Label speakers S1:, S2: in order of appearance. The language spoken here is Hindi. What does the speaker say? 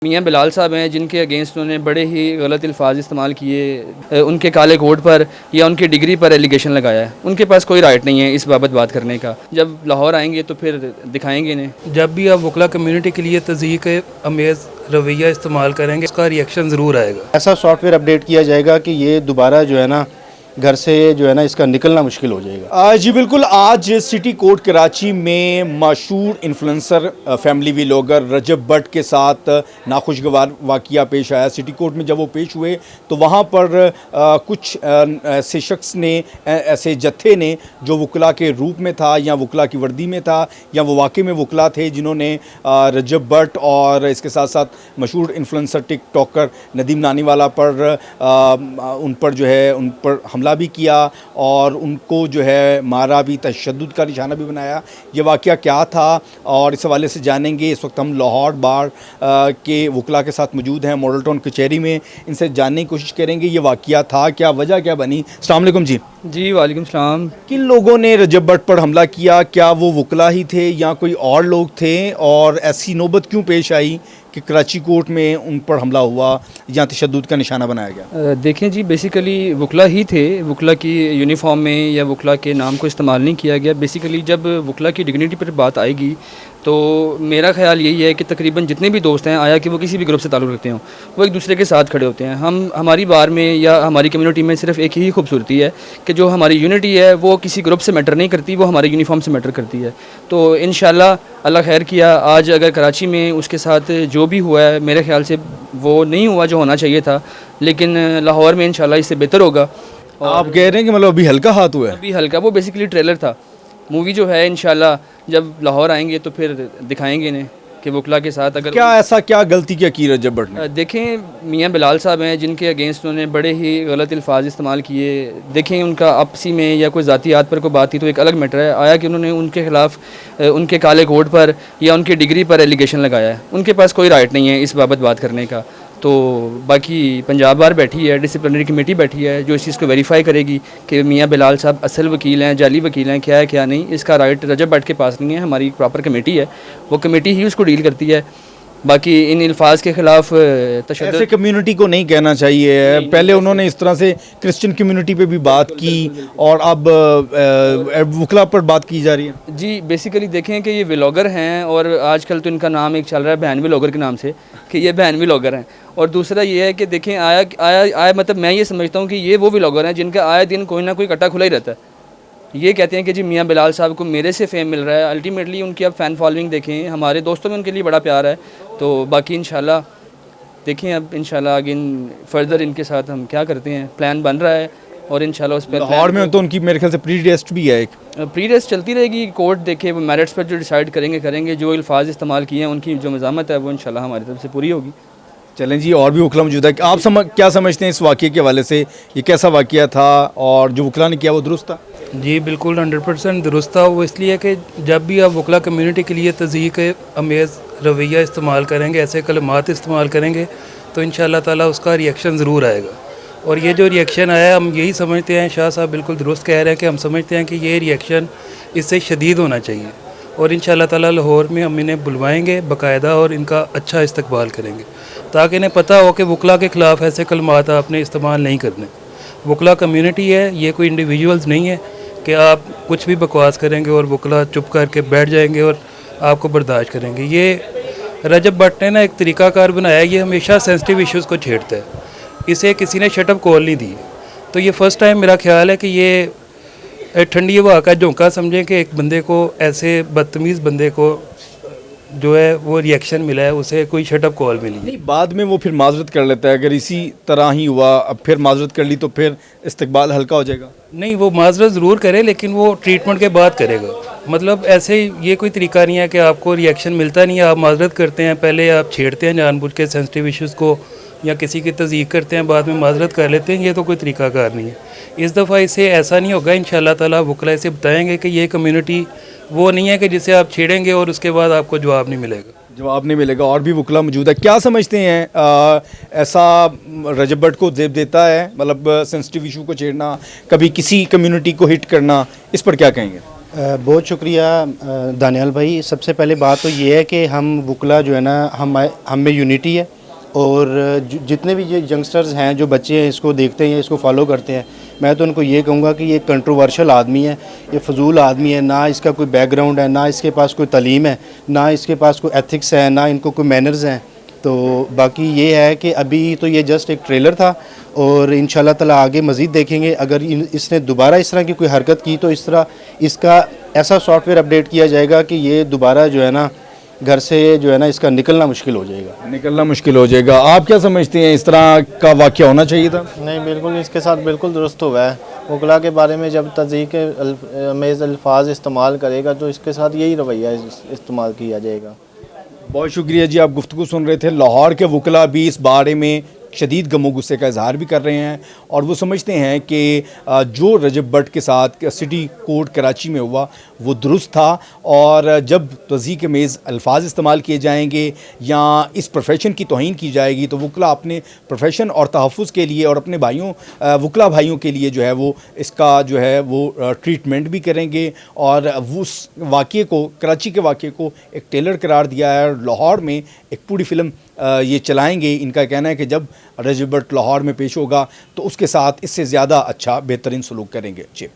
S1: मियाँ बिलाल साहब हैं जिनके अगेंस्ट उन्होंने बड़े ही गलत अल्फाज इस्तेमाल किए, उनके काले कोड पर या उनकी डिग्री पर एलिगेशन लगाया है। उनके पास कोई राइट नहीं है इस बाबत बात करने का। जब लाहौर आएंगे तो फिर दिखाएंगे इन्हें।
S2: जब भी आप वकला कम्युनिटी के लिए तज़यीक़ अमेज़ रवैया इस्तेमाल करेंगे उसका रिएक्शन ज़रूर आएगा।
S3: ऐसा सॉफ्टवेयर अपडेट किया जाएगा कि ये दोबारा जो है ना घर से जो है ना इसका निकलना मुश्किल हो जाएगा।
S4: जी बिल्कुल, आज सिटी कोर्ट कराची में मशहूर इन्फ्लुएंसर फैमिली व्लॉगर रजब भट्ट के साथ नाखुशगवार वाक़या पेश आया। सिटी कोर्ट में जब वो पेश हुए तो वहाँ पर कुछ ऐसे शख्स ने, ऐसे जत्थे ने जो वकला के रूप में था या वकला की वर्दी में था या वो वाकई में वकला थे, जिन्होंने रजब भट्ट और इसके साथ साथ मशहूर इन्फ्लुएंसर टिकटॉकर नदीम नानीवाला पर उन पर जो है उन पर हमला भी किया और उनको जो है मारा भी, तशद्दुद का निशाना भी बनाया। ये वाक़या क्या था और इस हवाले से जानेंगे। इस वक्त हम लाहौर बार के वकला के साथ मौजूद हैं, मॉडल टाउन कचहरी में। इनसे जानने की कोशिश करेंगे ये वाक़या था क्या, वजह क्या बनी। अस्सलाम वालेकुम जी।
S1: वालेकुम सलाम।
S4: किन लोगों ने रजब भट्ट पर हमला किया? क्या वो वकला ही थे या कोई और लोग थे? और ऐसी नौबत क्यों पेश आई कि कराची कोर्ट में उन पर हमला हुआ या तशद्दुद का निशाना बनाया गया?
S1: देखें जी, बेसिकली वकला ही थे। वकला की यूनिफॉर्म में या वकला के नाम को इस्तेमाल नहीं किया गया। बेसिकली जब वकला की डिग्निटी पर बात आएगी तो मेरा ख्याल यही है कि तकरीबन जितने भी दोस्त हैं, आया कि वो किसी भी ग्रुप से ताल्लुक़ रखते हों, वो एक दूसरे के साथ खड़े होते हैं। हमारी बार में या हमारी कम्युनिटी में सिर्फ एक ही खूबसूरती है कि जो हमारी यूनिटी है वो किसी ग्रुप से मैटर नहीं करती, वो हमारे यूनिफॉर्म से मैटर करती है। तो इंशाल्लाह अल्लाह खैर किया। आज अगर कराची में उसके साथ जो भी हुआ है, मेरे ख्याल से वो नहीं हुआ जो होना चाहिए था, लेकिन लाहौर में इंशाल्लाह इससे बेहतर होगा।
S4: आप कह रहे हैं कि मतलब अभी हल्का हाथ हुआ है?
S1: अभी हल्का, वो बेसिकली ट्रेलर था। मूवी जो है इंशाल्लाह जब लाहौर आएंगे तो फिर दिखाएंगे इन्हें कि वकला के साथ अगर
S4: क्या ऐसा क्या गलती क्या की रजब भट्ट ने?
S1: देखें, मियाँ बिलाल साहब हैं जिनके अगेंस्ट उन्होंने बड़े ही गलत अल्फाज इस्तेमाल किए। देखें, उनका आपसी में या कोई ज़ातियात पर कोई बात थी तो एक अलग मैटर है। आया कि उन्होंने उनके ख़िलाफ़ उनके काले कोड पर या उनकी डिग्री पर एलिगेशन लगाया है। उनके पास कोई राइट नहीं है इस बाबत बात करने का। तो बाकी पंजाब बार बैठी है, डिसिप्लिनरी कमेटी बैठी है जो इस चीज़ को वेरीफाई करेगी कि मियाँ बिलाल साहब असल वकील हैं, जाली वकील हैं, क्या है क्या नहीं। इसका राइट रजब भट्ट के पास नहीं है, हमारी प्रॉपर कमेटी है, वो कमेटी ही उसको डील करती है। बाकी इन अल्फाज के ख़िलाफ़
S4: ऐसे कम्युनिटी को नहीं कहना चाहिए। पहले उन्होंने इस तरह से क्रिश्चियन कम्युनिटी पे भी बात की और अब वकला पर बात की जा रही है।
S1: जी बेसिकली देखें कि ये व्लॉगर हैं और आजकल तो इनका नाम एक चल रहा है बहन व्लॉगर के नाम से, कि ये बहन व्लॉगर हैं। और दूसरा ये है कि देखें, आया मतलब मैं ये समझता हूँ कि ये वो व्लॉगर हैं जिनका आए दिन कोई ना कोई कट्टा खुला ही रहता है। ये कहते हैं कि जी मियाँ बिलाल साहब को मेरे से फेम मिल रहा है। अल्टीमेटली उनकी अब फ़ैन फॉलोइंग देखें, हमारे दोस्तों में उनके लिए बड़ा प्यार है। तो बाकी इंशाल्लाह देखें, अब इंशाल्लाह आगे फर्दर इनके साथ हम क्या करते हैं, प्लान बन रहा है और इंशाल्लाह उस पर
S4: लाहौर में तो उनकी मेरे ख्याल से प्री टेस्ट भी है। एक
S1: प्री टेस्ट चलती रहेगी, कोर्ट देखे, वो मेरिट्स पर जो डिसाइड करेंगे। जो अल्फाज इस्तेमाल किए हैं उनकी जो मज़ामत है वो इंशाल्लाह हमारी तरफ से पूरी होगी।
S4: चलें जी, और भी वकला मौजूद है। आप क्या समझते हैं इस वाक़े के हवाले से? ये कैसा वाक़या था और जो वकला ने किया वो दुरुस्त था?
S2: जी बिल्कुल 100% दुरुस्त था। वो इसलिए कि जब भी आप वकला कम्युनिटी के लिए तज़यीक़ अमेज़ रवैया इस्तेमाल करेंगे, ऐसे कलमात इस्तेमाल करेंगे, तो इंशाअल्लाह ताला उसका रिएक्शन ज़रूर आएगा। और ये जो रिएक्शन आया, हम यही समझते हैं, शाह साहब बिल्कुल दुरुस्त कह रहे हैं कि हम समझते हैं कि ये रिएक्शन इससे शदीद होना चाहिए। और इंशाअल्लाह ताला लाहौर में हम इन्हें बुलवाएंगे बाकायदा और इनका अच्छा इस्तकबाल करेंगे ताकि इन्हें पता हो कि वकला के ख़िलाफ़ ऐसे कलमात आपने इस्तेमाल नहीं करने। वकला कम्युनिटी है, ये कोई इंडिविजुअल्स नहीं है कि आप कुछ भी बकवास करेंगे और वकला चुप करके बैठ जाएंगे और आपको बर्दाश्त करेंगे। ये रजब भट्ट ने ना एक तरीक़ाकार बनाया, ये हमेशा सेंसिटिव इश्यूज़ को छेड़ता है। इसे किसी ने शटअप कॉल नहीं दी। तो ये फ़र्स्ट टाइम मेरा ख्याल है कि ये ठंडी हवा का झोंका समझें कि एक बंदे को, ऐसे बदतमीज़ बंदे को जो है वो रिएक्शन मिला है, उसे कोई शटअप कॉल मिली
S4: नहीं। बाद में वो फिर माजरत कर लेता है। अगर इसी तरह ही हुआ, अब फिर माजरत कर ली तो फिर इस्तकबाल हल्का हो जाएगा।
S2: नहीं, वो माजरत ज़रूर करे लेकिन वो ट्रीटमेंट के बाद करेगा। मतलब ऐसे ये कोई तरीका नहीं है कि आपको रिएक्शन मिलता नहीं है, आप माजरत करते हैं, पहले आप छेड़ते हैं जानबूझ के सेंसिटिव इश्यूज़ को या किसी की तज़यीक़ करते हैं, बाद में माजरत कर लेते हैं। ये तो कोई तरीक़ाकार नहीं है। इस दफ़ा इसे ऐसा नहीं होगा इंशाअल्लाह ताला। वकला इसे बताएंगे कि ये कम्युनिटी वो नहीं है कि जिसे आप छेड़ेंगे और उसके बाद आपको जवाब नहीं मिलेगा। और भी वकला मौजूद है। क्या समझते हैं ऐसा रजब भट्ट को ज़ेब देता है, मतलब सेंसिटिव इशू को छेड़ना, कभी किसी कम्युनिटी को हिट करना, इस पर क्या कहेंगे?
S3: बहुत शुक्रिया दानियाल भाई। सबसे पहले बात तो ये है कि हम वकला जो है ना, हम में यूनिटी है, और जितने भी ये यंगस्टर्स हैं, जो बच्चे हैं, इसको देखते हैं, इसको फॉलो करते हैं, मैं तो उनको ये कहूँगा कि ये कंट्रोवर्शियल आदमी है, ये फजूल आदमी है, ना इसका कोई बैकग्राउंड है, ना इसके पास कोई तालीम है, ना इसके पास कोई एथिक्स है, ना इनको कोई मैनर्स हैं। तो बाकी ये है कि अभी तो ये जस्ट एक ट्रेलर था, और इंशाल्लाह ताला आगे मज़ीद देखेंगे। अगर इसने दोबारा इस तरह की कोई हरकत की तो इसका ऐसा सॉफ्टवेयर अपडेट किया जाएगा कि ये दोबारा जो है ना घर से जो है ना इसका निकलना मुश्किल हो जाएगा।
S4: निकलना मुश्किल हो जाएगा। आप क्या समझते हैं, इस तरह का वाक़या होना चाहिए था?
S5: नहीं, बिल्कुल इसके साथ बिल्कुल दुरुस्त हुआ है। वकला के बारे में जब तज़ीक़ अमेज़ अल्फाज इस्तेमाल करेगा तो इसके साथ यही रवैया इस्तेमाल किया जाएगा।
S4: बहुत शुक्रिया जी। आप गुफ्तगू सुन रहे थे। लाहौर के वकला भी इस बारे में शदीद गमो गुस्से का इजहार भी कर रहे हैं, और वो समझते हैं कि जो रजब भट्ट के साथ सिटी कोर्ट कराची में हुआ वो दुरुस्त था, और जब तज़ीक़ अमेज़ अल्फाज इस्तेमाल किए जाएंगे या इस प्रोफेशन की तौहीन की जाएगी तो वकला अपने प्रोफेशन और तहफ़्फ़ुज़ के लिए और अपने भाइयों वकला भाइयों के लिए जो है वो इसका जो है वो ट्रीटमेंट भी करेंगे। और वो उस वाक़े को, कराची के वाक़े को एक टेलर करार दिया है, और लाहौर में एक पूरी फ़िल्म ये चलाएंगे। इनका कहना है कि जब रजब भट्ट लाहौर में पेश होगा तो उसके साथ इससे ज़्यादा अच्छा बेहतरीन सलूक करेंगे। जी।